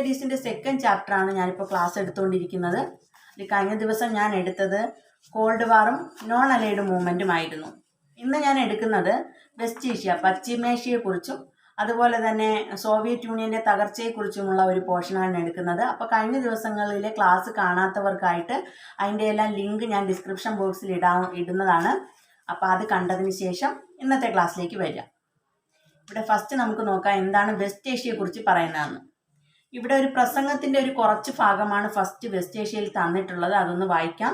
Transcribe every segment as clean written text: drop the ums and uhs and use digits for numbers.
സ്റ്റഡീസിൻ്റെ second ചാപ്റ്ററാണ് ഞാനിപ്പോൾ class എടുത്തുകൊണ്ടിരിക്കുന്നത്. കഴിഞ്ഞ ദിവസം ഞാൻ എടുത്തത് കോൾഡ് വാറും നോൺ അലൈഡ് മൂവ്മെൻറ്റുമായിരുന്നു. ഇന്ന് ഞാൻ എടുക്കുന്നത് വെസ്റ്റ് ഏഷ്യ, പശ്ചിമേഷ്യയെക്കുറിച്ചും അതുപോലെ തന്നെ സോവിയറ്റ് യൂണിയൻ്റെ തകർച്ചയെക്കുറിച്ചുമുള്ള ഒരു പോർഷനാണ് എടുക്കുന്നത്. അപ്പോൾ കഴിഞ്ഞ ദിവസങ്ങളിലെ ക്ലാസ് കാണാത്തവർക്കായിട്ട് അതിൻ്റെ എല്ലാം ലിങ്ക് ഞാൻ ഡിസ്ക്രിപ്ഷൻ ബോക്സിൽ ഇടുന്നതാണ്. അപ്പോൾ അത് കണ്ടതിന് ശേഷം ഇന്നത്തെ ക്ലാസ്സിലേക്ക് വരിക. ഇവിടെ ഫസ്റ്റ് നമുക്ക് നോക്കാം എന്താണ് വെസ്റ്റ് ഏഷ്യയെക്കുറിച്ച് പറയുന്നതെന്ന്. ഇവിടെ ഒരു പ്രസംഗത്തിൻ്റെ ഒരു കുറച്ച് ഭാഗമാണ് ഫസ്റ്റ് വെസ്റ്റ് ഏഷ്യയിൽ തന്നിട്ടുള്ളത്. അതൊന്ന് വായിക്കാം.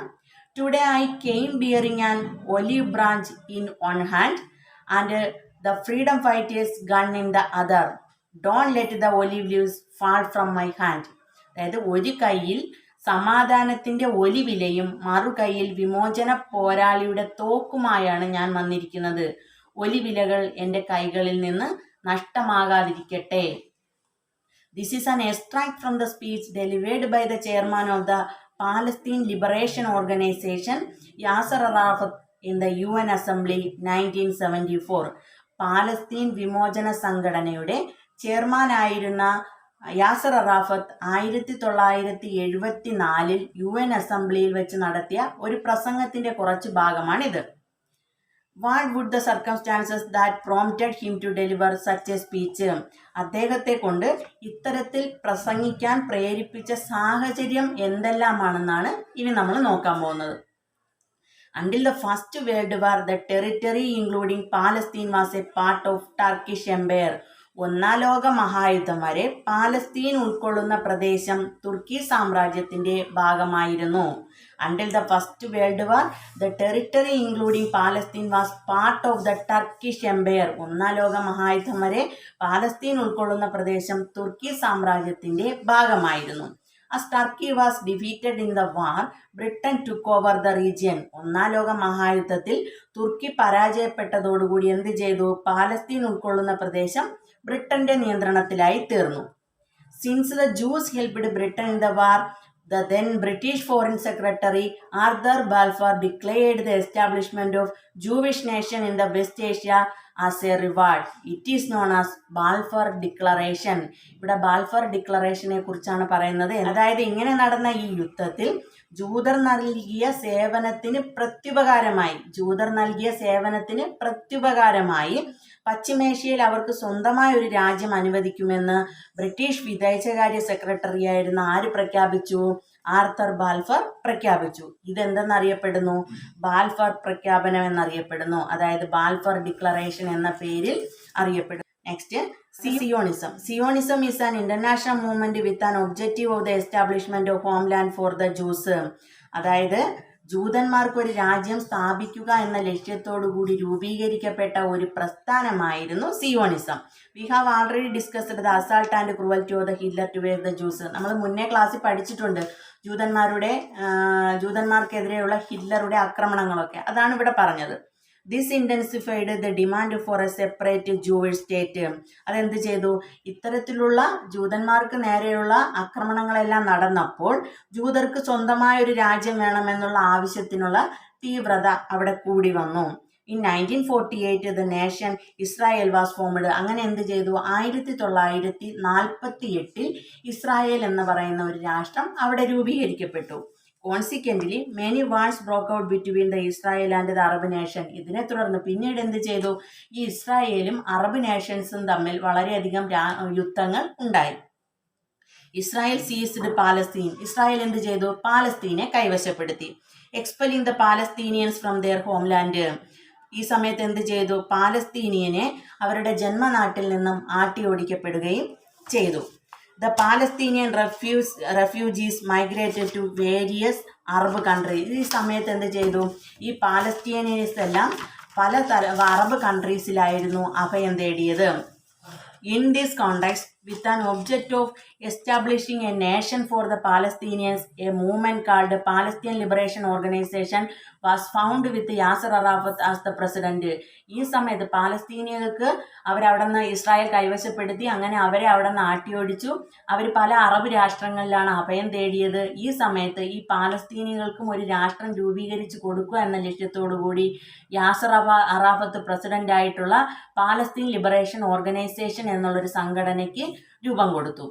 Today I came bearing an olive branch in one hand and the freedom fighters gun in the other. Don't let the olive leaves fall from my hand. അതായത് ഒരു കൈയിൽ സമാധാനത്തിൻ്റെ ഒലിവിലയും മറു കൈയിൽ വിമോചന പോരാളിയുടെ തോക്കുമായാണ് ഞാൻ വന്നിരിക്കുന്നത്. ഒലിവിലകൾ എൻ്റെ കൈകളിൽ നിന്ന് നഷ്ടമാകാതിരിക്കട്ടെ. This is an extract from the speech delivered by the chairman of the Palestine Liberation Organization, Yasser Arafat, in the UN Assembly 1974. Palestine വിമോചന സംഘടനയുടെ ചെയർമാനായിരുന്ന യാസർ അറാഫത്ത് 1974 UN അസംബ്ലിയിൽ വെച്ച് നടത്തിയ ഒരു പ്രസംഗത്തിൻ്റെ കുറച്ച് ഭാഗമാണിത്. What would the circumstances that prompted him to deliver such a speech? അദ്ദേഹത്തെ കൊണ്ട് ഇത്തരത്തിൽ പ്രസംഗിക്കാൻ പ്രേരിപ്പിച്ച സാഹചര്യം എന്തെല്ലാമാണെന്നാണ് ഇനി നമ്മൾ നോക്കാൻ പോകുന്നത്. Until the First World War, the territory including Palestine was a part of Turkish Empire. ഒന്നാം ലോക മഹായുദ്ധം വരെ പാലസ്തീൻ ഉൾക്കൊള്ളുന്ന പ്രദേശം തുർക്കി സാമ്രാജ്യത്തിൻ്റെ ഭാഗമായിരുന്നു. Until the First World War, the territory including Palestine was part of the Turkish Empire. ഒന്നാം ലോക മഹായുദ്ധം വരെ പാലസ്തീൻ ഉൾക്കൊള്ളുന്ന പ്രദേശം തുർക്കി സാമ്രാജ്യത്തിൻ്റെ ഭാഗമായിരുന്നു. As Turkey was defeated in the war, Britain took over the region. ഒന്നാം ലോക മഹായുദ്ധത്തിൽ തുർക്കി പരാജയപ്പെട്ടതോടുകൂടി എന്ത് ചെയ്തു? പാലസ്തീൻ ഉൾക്കൊള്ളുന്ന പ്രദേശം ബ്രിട്ടന്റെ നിയന്ത്രണത്തിലായി തീർന്നു. Since the Jews helped Britain in the war, the then British Foreign Secretary Arthur Balfour declared the establishment of Jewish nation in the West Asia as a reward. It is known as Balfour Declaration. ഇവിടെ Balfour ഡിക്ലറേഷനെ കുറിച്ചാണ് പറയുന്നത്. അതായത് ഇങ്ങനെ നടന്ന ഈ യുദ്ധത്തിൽ ജൂതർ നൽകിയ സേവനത്തിന് പ്രത്യുപകാരമായി പശ്ചിമേഷ്യയിൽ അവർക്ക് സ്വന്തമായ ഒരു രാജ്യം അനുവദിക്കുമെന്ന് ബ്രിട്ടീഷ് വിദേശകാര്യ സെക്രട്ടറിയായിരുന്ന ആര് പ്രഖ്യാപിച്ചു? ആർത്തർ ബാൽഫർ പ്രഖ്യാപിച്ചു. ഇതെന്തെന്നറിയപ്പെടുന്നു? ബാൽഫർ പ്രഖ്യാപനം എന്നറിയപ്പെടുന്നു. അതായത് ബാൽഫർ ഡിക്ലറേഷൻ എന്ന പേരിൽ അറിയപ്പെടുന്നു. Next, Zionism. Zionism is an international movement with an objective of the establishment of homeland for the juice. അതായത് ജൂതന്മാർക്ക് ഒരു രാജ്യം സ്ഥാപിക്കുക എന്ന ലക്ഷ്യത്തോടു കൂടി രൂപീകരിക്കപ്പെട്ട ഒരു പ്രസ്ഥാനമായിരുന്നു Zionism. We have already discussed the assault and cruelty of the Hitler towards the Jews. നമ്മൾ മുന്നേ ക്ലാസ്സിൽ പഠിച്ചിട്ടുണ്ട് ജൂതന്മാർക്കെതിരെയുള്ള ഹിറ്റ്ലറുടെ ആക്രമണങ്ങളൊക്കെ. അതാണ് ഇവിടെ പറഞ്ഞത്. This intensified the demand for A separate Jewish state. അതെന്ത് ചെയ്തു? ഇത്തരത്തിലുള്ള ജൂതന്മാർക്ക് നേരെയുള്ള ആക്രമണങ്ങളെല്ലാം നടന്നപ്പോൾ ജൂതർക്ക് സ്വന്തമായ ഒരു രാജ്യം വേണമെന്നുള്ള ആവശ്യത്തിനുള്ള തീവ്രത അവിടെ കൂടി വന്നു. In 1948 the nation Israel was formed. അങ്ങനെ എന്ത് ചെയ്തു? 1948 ഇസ്രായേൽ എന്ന് പറയുന്ന ഒരു രാഷ്ട്രം അവിടെ രൂപീകരിക്കപ്പെട്ടു. Consequently, many wars broke out between the Israel and the Arab nation. ഇതിനെ തുടർന്ന് പിന്നീട് എന്ത് ചെയ്തു? ഈ ഇസ്രായേലും അറബ് നേഷൻസും തമ്മിൽ വളരെയധികം യുദ്ധങ്ങൾ ഉണ്ടായി. Israel ceased Palestine. ഇസ്രായേൽ എന്ത് ചെയ്തു? പാലസ്തീനെ കൈവശപ്പെടുത്തി. Expelling the Palestinians from their homeland. ഈ സമയത്ത് എന്ത് ചെയ്തു? പാലസ്തീനിയനെ അവരുടെ ജന്മനാട്ടിൽ നിന്നും ആട്ടിയോടിക്കപ്പെടുകയും ചെയ്തു. The Palestinian refugees migrated to various Arab countries. ഈ സമയത്ത് എന്ത് ചെയ്തു? ഈ പാലസ്തീനിയൻസ് എല്ലാം പല അറബ് കൺട്രീസിലായിരുന്നു അഭയം തേടിയത്. In this context, with an object of establishing a nation for the Palestinians, a movement called Palestine Liberation Organization was found with Yasser Arafat as the president. ഈ സമയത്ത് പാലസ്തീനിയർക്ക് അവരവിടെ നിന്ന് ഇസ്രായേൽ കൈവശപ്പെടുത്തി. അങ്ങനെ അവരെ അവിടെ നിന്ന് ആട്ടിയോടിച്ചു. അവർ പല അറബ് രാഷ്ട്രങ്ങളിലാണ് അഭയം തേടിയത്. ഈ സമയത്ത് ഈ പാലസ്തീനികൾക്കും ഒരു രാഷ്ട്രം രൂപീകരിച്ച് കൊടുക്കുക എന്ന ലക്ഷ്യത്തോടു കൂടി യാസർ അറാഫത്ത് പ്രസിഡന്റ് ആയിട്ടുള്ള പാലസ്തീൻ ലിബറേഷൻ ഓർഗനൈസേഷൻ എന്നുള്ളൊരു സംഘടനയ്ക്ക് രൂപം കൊടുത്തു.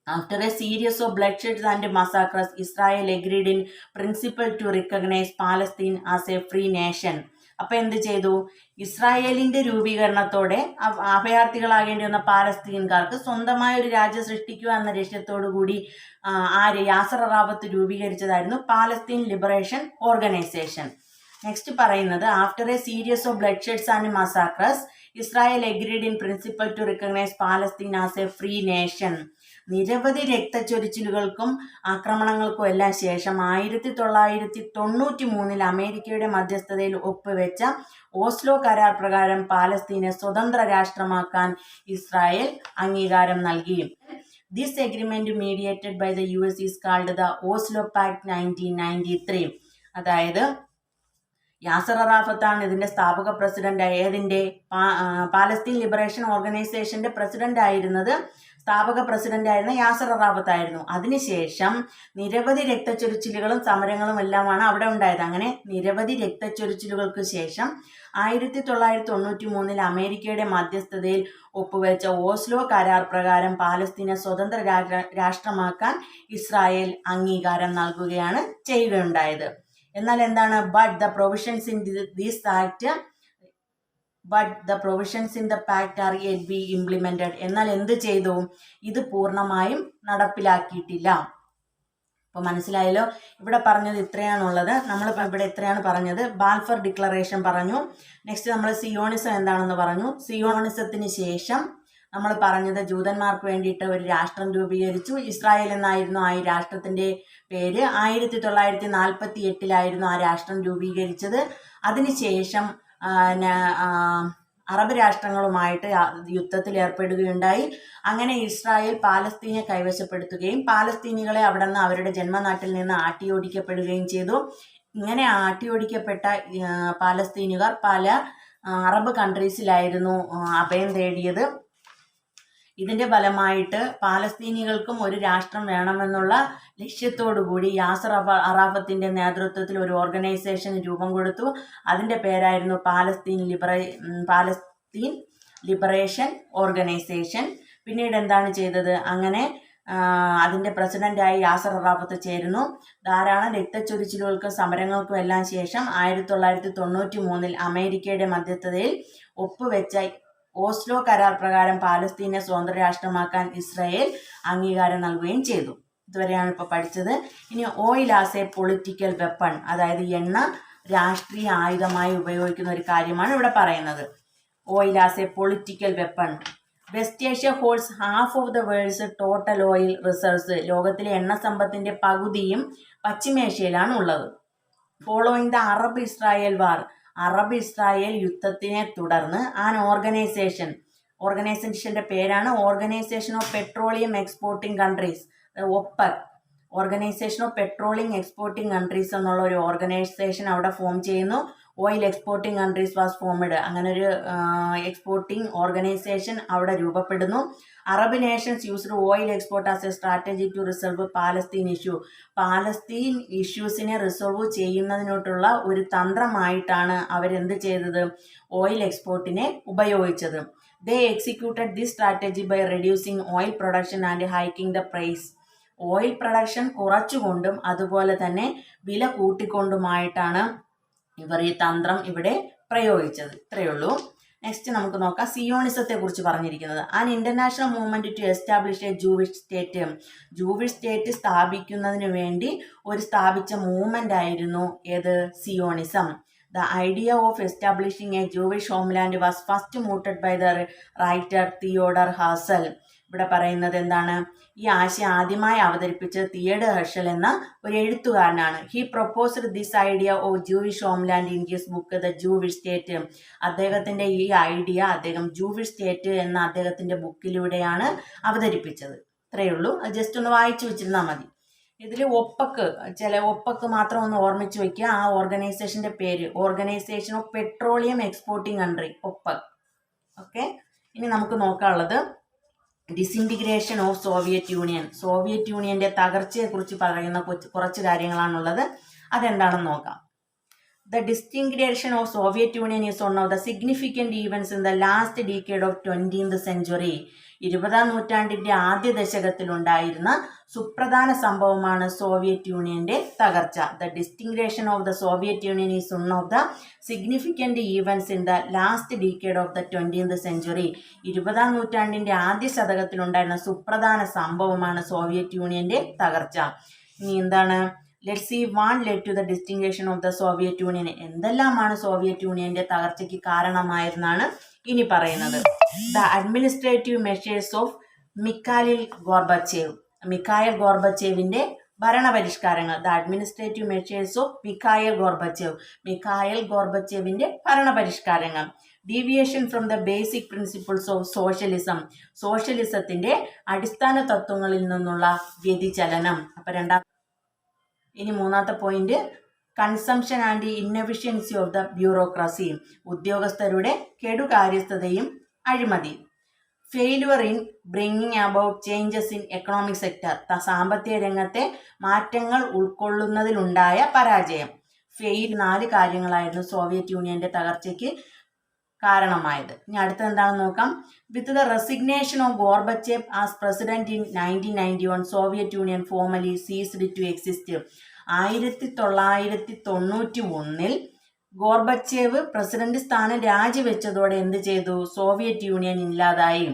After a series of bloodsheds and massacres, Israel agreed in principle to recognize Palestine as a free nation. അപ്പം എന്ത് ചെയ്തു? ഇസ്രായേലിന്റെ രൂപീകരണത്തോടെ അഭയാർത്ഥികളാകേണ്ടി വന്ന പാലസ്തീൻകാർക്ക് സ്വന്തമായ ഒരു രാജ്യം സൃഷ്ടിക്കുക എന്ന ലക്ഷ്യത്തോടു കൂടി യാസർ അറാഫത്ത് രൂപീകരിച്ചതായിരുന്നു പാലസ്തീൻ ലിബറേഷൻ ഓർഗനൈസേഷൻ. നെക്സ്റ്റ് പറയുന്നത്, after a series of bloodsheds and massacres, Israel agreed in principle to recognise Palestine as a free nation. നിരവധി രക്തച്ചൊരിച്ചിലുകൾക്കും ആക്രമണങ്ങൾക്കും എല്ലാം ശേഷം 1993 അമേരിക്കയുടെ മധ്യസ്ഥതയിൽ ഒപ്പുവെച്ച ഓസ്ലോ കരാർ പ്രകാരം പാലസ്തീനെ സ്വതന്ത്ര രാഷ്ട്രമാക്കാൻ ഇസ്രായേൽ അംഗീകാരം നൽകി. This agreement mediated by the US is called the Oslo pact 1993. അതായത് യാസർ അറാഫത്താണ് ഇതിന്റെ സ്ഥാപക പ്രസിഡന്റ്. ഏതിന്റെ? പാലസ്തീൻ ലിബറേഷൻ ഓർഗനൈസേഷന്റെ പ്രസിഡന്റ് ആയിരുന്നത്, സ്ഥാപക പ്രസിഡന്റ് ആയിരുന്ന യാസർ അറാഫത്ത് ആയിരുന്നു. അതിനുശേഷം നിരവധി രക്തച്ചൊരിച്ചിലുകളും സമരങ്ങളും എല്ലാമാണ് അവിടെ ഉണ്ടായത്. അങ്ങനെ നിരവധി രക്തച്ചൊരിച്ചിലുകൾക്ക് ശേഷം 1993 അമേരിക്കയുടെ മധ്യസ്ഥതയിൽ ഒപ്പുവെച്ച ഓസ്ലോ കരാർ പ്രകാരം പാലസ്തീനെ സ്വതന്ത്ര രാഷ്ട്രമാക്കാൻ ഇസ്രായേൽ അംഗീകാരം നൽകുകയാണ് ചെയ്യുകയുണ്ടായത്. എന്നാൽ എന്താണ്? But the provisions in the pact are yet be implemented. എന്നാൽ എന്ത് ചെയ്തു? ഇത് പൂർണ്ണമായും നടപ്പിലാക്കിയിട്ടില്ല. അപ്പോൾ മനസ്സിലായല്ലോ. ഇവിടെ പറഞ്ഞത് ഇത്രയാണുള്ളത്. നമ്മളിപ്പോൾ ഇവിടെ ഇത്രയാണ് പറഞ്ഞത്. ബാൽഫർ ഡിക്ലറേഷൻ പറഞ്ഞു. നെക്സ്റ്റ് നമ്മൾ സിയോണിസം എന്താണെന്ന് പറഞ്ഞു. സിയോണിസത്തിന് ശേഷം നമ്മൾ പറഞ്ഞത് ജൂതന്മാർക്ക് വേണ്ടിയിട്ട് ഒരു രാഷ്ട്രം രൂപീകരിച്ചു. ഇസ്രായേൽ എന്നായിരുന്നു ആ രാഷ്ട്രത്തിന്റെ പേര്. 1948 ആ രാഷ്ട്രം രൂപീകരിച്ചത്. അതിനുശേഷം അറബ് രാഷ്ട്രങ്ങളുമായിട്ട് യുദ്ധത്തിൽ ഏർപ്പെടുകയുണ്ടായി. അങ്ങനെ ഇസ്രായേൽ പാലസ്തീനെ കൈവശപ്പെടുത്തുകയും പാലസ്തീനികളെ അവിടെ നിന്ന് അവരുടെ ജന്മനാട്ടിൽ നിന്ന് ആട്ടിയോടിക്കപ്പെടുകയും ചെയ്തു. ഇങ്ങനെ ആട്ടിയോടിക്കപ്പെട്ട പാലസ്തീനുകാർ പല അറബ് കൺട്രീസിലായിരുന്നു അഭയം തേടിയത്. ഇതിന്റെ ഫലമായിട്ട് പാലസ്തീനികൾക്കും ഒരു രാഷ്ട്രം വേണമെന്നുള്ള ലക്ഷ്യത്തോടുകൂടി യാസർ അറാഫത്തിന്റെ നേതൃത്വത്തിൽ ഒരു ഓർഗനൈസേഷൻ രൂപം കൊടുത്തു. അതിന്റെ പേരായിരുന്നു പാലസ്തീൻ ലിബറേഷൻ ഓർഗനൈസേഷൻ. പിന്നീട് എന്താണ് ചെയ്തത്? അങ്ങനെ അതിന്റെ പ്രസിഡന്റായി യാസർ അറാഫത്ത് ചേരുന്നു. ധാരാളം രക്തച്ചൊരിച്ചിലുകൾക്കും സമരങ്ങൾക്കും എല്ലാം ശേഷം 1993 അമേരിക്കയുടെ മധ്യസ്ഥതയിൽ ഒപ്പുവെച്ച ഓസ്ലോ കരാർ പ്രകാരം പാലസ്തീനെ സ്വതന്ത്ര രാഷ്ട്രമാക്കാൻ ഇസ്രായേൽ അംഗീകാരം നൽകുകയും ചെയ്തു. ഇതുവരെയാണ് ഇപ്പോൾ പഠിച്ചത്. ഇനി oil as a political weapon, അതായത് എണ്ണ രാഷ്ട്രീയ ആയുധമായി ഉപയോഗിക്കുന്ന ഒരു കാര്യമാണ് ഇവിടെ പറയുന്നത്. Oil as a political weapon. West Asia holds half of the world's total oil reserves. ലോകത്തിലെ എണ്ണ സമ്പത്തിന്റെ പകുതിയും പശ്ചിമേഷ്യയിലാണ് ഉള്ളത്. Following the Arab Israel war, Arab Israel യുദ്ധത്തിനെ തുടർന്ന് ഓർഗനൈസേഷന്റെ പേരാണ് Organisation of Petroleum Exporting Countries, OPEC. Organisation of Petroleum Exporting Countries എന്നുള്ള ഒരു ഓർഗനൈസേഷൻ അവിടെ ഫോം ചെയ്യുന്നു. Oil exporting countries was formed. അങ്ങനെ ഒരു എക്സ്പോർട്ടിംഗ് ഓർഗനൈസേഷൻ അവിടെ രൂപപ്പെടുന്നു. Arab nations used oil export as a strategy to resolve Palestine issue. Palestine ഇഷ്യൂസിനെ resolve ചെയ്യുന്നതിനോട്ടുള്ള ഒരു തന്ത്രമായിട്ടാണ് അവരെന്ത് ചെയ്തത്? ഓയിൽ എക്സ്പോർട്ടിനെ ഉപയോഗിച്ചത്. They executed this strategy by reducing oil production and hiking the price. Oil production കുറച്ചുകൊണ്ടും അതുപോലെ തന്നെ വില കൂട്ടിക്കൊണ്ടുമായിട്ടാണ് ഇവർ ഈ തന്ത്രം ഇവിടെ പ്രയോഗിച്ചത്. ഇത്രയേ ഉള്ളൂ. നെക്സ്റ്റ് നമുക്ക് നോക്കാം സിയോണിസത്തെ കുറിച്ച് പറഞ്ഞിരിക്കുന്നത്. An international movement to establish a Jewish state. Jewish state സ്ഥാപിക്കുന്നതിന് വേണ്ടി സ്ഥാപിച്ച മൂവ്മെന്റ് ആയിരുന്നു ഏത്? Zionism. The idea of establishing a Jewish homeland was first mooted by the writer Theodor Herzl. ഇവിടെ പറയുന്നത് എന്താണ്? ഈ ആശയം ആദ്യമായി അവതരിപ്പിച്ചത് തിയോഡർ ഹേഴ്സൽ എന്ന ഒരു എഴുത്തുകാരനാണ്. He proposed this idea of Jewish homeland in his book the Jewish state. അദ്ദേഹത്തിന്റെ ഈ ഐഡിയ അദ്ദേഹം ജൂവിഷ് സ്റ്റേറ്റ് എന്ന അദ്ദേഹത്തിന്റെ ബുക്കിലൂടെയാണ് അവതരിപ്പിച്ചത്. ഇത്രയേ ഉള്ളൂ. അത് ജസ്റ്റ് ഒന്ന് വായിച്ചു വെച്ചിരുന്നാൽ മതി. ഇതിൽ ഒപ്പക്ക് മാത്രം ഒന്ന് ഓർമ്മിച്ച് വെക്കുക. ആ ഓർഗനൈസേഷന്റെ പേര് Organisation of Petroleum Exporting Country, OPEC. Okay. ഇനി നമുക്ക് നോക്കാനുള്ളത് disintegration of Soviet Union. Soviet യൂണിയന്റെ തകർച്ചയെ കുറിച്ച് പറയുന്ന കുറച്ച് കാര്യങ്ങളാണുള്ളത്. അതെന്താണെന്ന് നോക്കാം. The disintegration of Soviet Union is one of the significant events in the last decade of 20th century. 20ാം നൂറ്റാണ്ടിന്റെ ആദ്യ ദശകത്തിലുണ്ടായിരുന്ന സുപ്രധാന സംഭവമാണ് സോവിയറ്റ് യൂണിയന്റെ തകർച്ച. The disintegration of the Soviet Union is one of the significant events in the last decade of the 20th century. 20ാം നൂറ്റാണ്ടിന്റെ ആദ്യ ശതകത്തിലുണ്ടായിരുന്ന സുപ്രധാന സംഭവമാണ് സോവിയറ്റ് യൂണിയന്റെ തകർച്ച. ഇനി എന്താണ്? Let's see what led to the disintegration of the Soviet Union. എന്തെല്ലാമാണ് സോവിയറ്റ് യൂണിയന്റെ തകർച്ചയ്ക്ക് കാരണമായിരുന്നാണ് ഇനി പറയുന്നത്. The administrative measures of Mikhail Gorbachev. Mikhail ഗോർബച്ചേവിന്റെ ഭരണപരിഷ്കാരങ്ങൾ. The administrative measures of Mikhail Gorbachev. Mikhail ഗോർബച്ചേവിന്റെ ഭരണപരിഷ്കാരങ്ങൾ. Deviation from the basic principles of socialism. സോഷ്യലിസത്തിന്റെ അടിസ്ഥാന തത്വങ്ങളിൽ നിന്നുള്ള വ്യതിചലനം. ഇനി മൂന്നാമത്തെ point, consumption and inefficiency of the bureaucracy. ഉദ്യോഗസ്ഥരുടെ കെടുകാര്യസ്ഥതയും അഴിമതി. Failure in bringing about changes in economic sector. സാമ്പത്തിക രംഗത്തെ മാറ്റങ്ങൾ ഉൾക്കൊള്ളുന്നതിലുണ്ടായ പരാജയം. 4 കാര്യങ്ങളായിരുന്നു സോവിയറ്റ് യൂണിയന്റെ തകർച്ചയ്ക്ക് കാരണമായത്. ഇനി അടുത്തത് എന്താണെന്ന് നോക്കാം. With the resignation of Gorbachev as president in 1991, Soviet Union formally ceased to exist. 1991 Gorbachev president സ്ഥാനം രാജിവെച്ചതോടെ എന്ത് ചെയ്തു? സോവിയറ്റ് യൂണിയൻ ഇല്ലാതായി.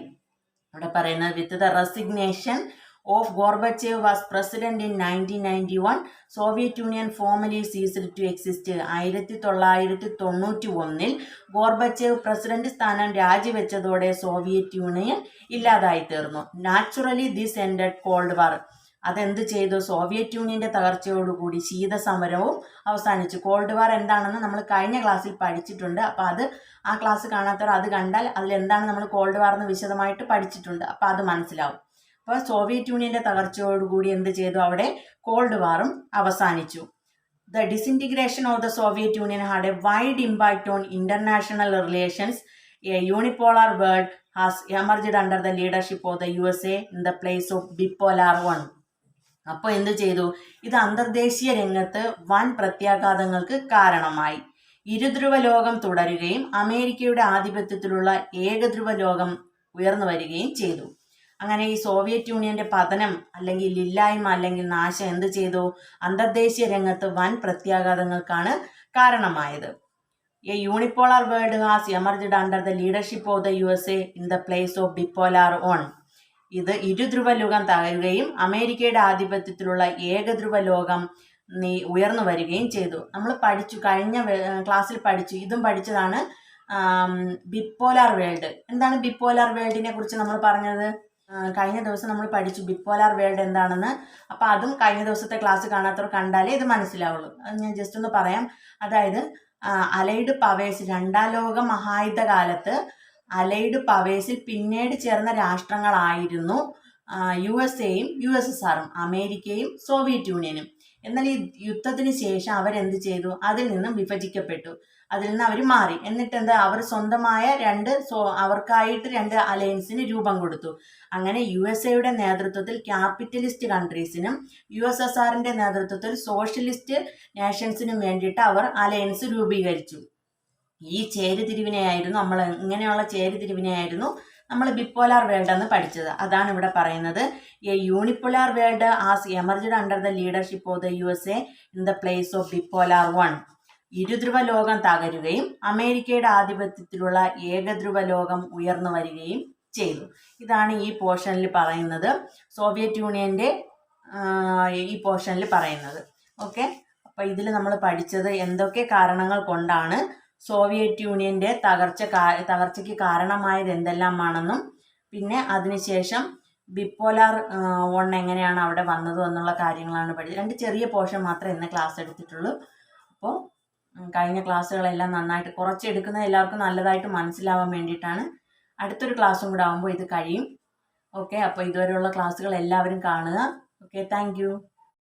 ഇവിടെ പറയുന്നത് with the resignation of Gorbachev was president in 1991, Soviet Union formally ceased to exist. 1991 Gorbachev president സ്ഥാനം രാജിവെച്ചതോടെ Soviet Union ഇല്ലാതായി തീർന്നു. Naturally this ended cold war. അതെന്ത് ചെയ്തു? സോവിയറ്റ് യൂണിയന്റെ തകർച്ചയോടുകൂടി ശീതസമരവും അവസാനിച്ചു. കോൾഡ് വാർ എന്താണെന്ന് നമ്മൾ കഴിഞ്ഞ ക്ലാസ്സിൽ പഠിച്ചിട്ടുണ്ട്. അപ്പോൾ ആ ക്ലാസ് കാണാത്തവർ അത് കണ്ടാൽ അതിലെന്താണ് നമ്മൾ കോൾഡ് വാർ എന്ന് വിശദമായിട്ട് പഠിച്ചിട്ടുണ്ട്. അപ്പോൾ അത് മനസ്സിലാവും. അപ്പോൾ സോവിയറ്റ് യൂണിയന്റെ തകർച്ചയോടുകൂടി എന്ത് ചെയ്തു? അവിടെ കോൾഡ് വാറും അവസാനിച്ചു. The disintegration of the Soviet Union had a wide impact on international relations. A unipolar world has emerged under the leadership of the USA in the place of bipolar one. അപ്പോൾ എന്ത് ചെയ്തു? ഇത് അന്തർദേശീയ രംഗത്ത് വൻ പ്രത്യാഘാതങ്ങൾക്ക് കാരണമായി. ഇരുധ്രുവ ലോകം തുടരുകയും അമേരിക്കയുടെ ആധിപത്യത്തിലുള്ള ഏകധ്രുവ ലോകം ഉയർന്നു വരികയും ചെയ്തു. അങ്ങനെ ഈ സോവിയറ്റ് യൂണിയന്റെ പതനം അല്ലെങ്കിൽ ഇല്ലായ്മ അല്ലെങ്കിൽ നാശം എന്ത് ചെയ്തു? അന്തർദേശീയ രംഗത്ത് വൻ പ്രത്യാഘാതങ്ങൾക്കാണ് കാരണമായത്. A unipolar world has emerged under the leadership of the USA in the place of bipolar one. ഇത് ഇരുധ്രുവ ലോകം തകരുകയും അമേരിക്കയുടെ ആധിപത്യത്തിലുള്ള ഏകധ്രുവ ലോകം ഉയർന്നു വരികയും ചെയ്തു. നമ്മൾ പഠിച്ചു, കഴിഞ്ഞ ക്ലാസ്സിൽ പഠിച്ചു, ഇതും പഠിച്ചതാണ് ബിപ്പോലാർ വേൾഡ്. എന്താണ് ബിപ്പോലാർ വേൾഡിനെ കുറിച്ച് നമ്മൾ പറഞ്ഞത്? കഴിഞ്ഞ ദിവസം നമ്മൾ പഠിച്ചു ബിപ്പോലാർ വേൾഡ് എന്താണെന്ന്. അപ്പോൾ അതും കഴിഞ്ഞ ദിവസത്തെ ക്ലാസ് കാണാത്തവർ കണ്ടാലേ ഇത് മനസ്സിലാവുള്ളൂ. അത് ഞാൻ ജസ്റ്റ് ഒന്ന് പറയാം. അതായത് അലൈഡ് പവേഴ്സ്, 2ാം ലോക മഹായുദ്ധ കാലത്ത് അലൈഡ് പവേഴ്സിൽ പിന്നീട് ചേർന്ന രാഷ്ട്രങ്ങളായിരുന്നു USA-യും USSR-ഉം, അമേരിക്കയും സോവിയറ്റ് യൂണിയനും. എന്നാൽ ഈ യുദ്ധത്തിന് ശേഷം അവരെന്ത് ചെയ്തു? അതിൽ നിന്നും വിഭജിക്കപ്പെട്ടു. അതിൽ നിന്ന് അവർ മാറി. എന്നിട്ട് എന്താ? അവർ സ്വന്തമായ അവർക്കായിട്ട് 2 അലയൻസിന് രൂപം കൊടുത്തു. അങ്ങനെ USA-യുടെ നേതൃത്വത്തിൽ ക്യാപിറ്റലിസ്റ്റ് കൺട്രീസിനും USSR-ന്റെ നേതൃത്വത്തിൽ സോഷ്യലിസ്റ്റ് നേഷൻസിനും വേണ്ടിയിട്ട് അവർ അലയൻസ് രൂപീകരിച്ചു. ഈ ചേരിതിരിവിനെയായിരുന്നു ഇങ്ങനെയുള്ള ചേരിതിരിവിനെയായിരുന്നു നമ്മൾ ബിപ്പോലാർ വേൾഡ് എന്ന് പഠിച്ചത്. അതാണ് ഇവിടെ പറയുന്നത്. A unipolar world as emerged under the leadership of the USA in the place of bipolar one. ഇരുധ്രുവ ലോകം തകരുകയും അമേരിക്കയുടെ ആധിപത്യത്തിലുള്ള ഏകധ്രുവ ലോകം ഉയർന്നു വരികയും ചെയ്തു. ഇതാണ് ഈ പോർഷനിൽ പറയുന്നത്, സോവിയറ്റ് യൂണിയന്റെ ഈ പോർഷനിൽ പറയുന്നത്. ഓക്കെ, അപ്പോൾ ഇതിൽ നമ്മൾ പഠിച്ചത് എന്തൊക്കെ കാരണങ്ങൾ കൊണ്ടാണ് സോവിയറ്റ് യൂണിയന്റെ തകർച്ചയ്ക്ക് കാരണമായത് എന്തെല്ലാമാണെന്നും പിന്നെ അതിനുശേഷം ബിപ്പോലാർ വൺ എങ്ങനെയാണ് അവിടെ വന്നത് എന്നുള്ള കാര്യങ്ങളാണ് പഠിച്ചത്. 2 ചെറിയ പോർഷൻ മാത്രമേ ഇന്ന് ക്ലാസ് എടുത്തിട്ടുള്ളൂ. അപ്പോൾ കഴിഞ്ഞ ക്ലാസ്സുകളെല്ലാം നന്നായിട്ട് കുറച്ചെടുക്കുന്നത് എല്ലാവർക്കും നല്ലതായിട്ട് മനസ്സിലാവാൻ വേണ്ടിയിട്ടാണ്. അടുത്തൊരു ക്ലാസ്സും കൂടെ ആകുമ്പോൾ ഇത് കഴിയും. ഓക്കെ, അപ്പോൾ ഇതുവരെയുള്ള ക്ലാസ്സുകൾ എല്ലാവരും കാണുക. Okay, thank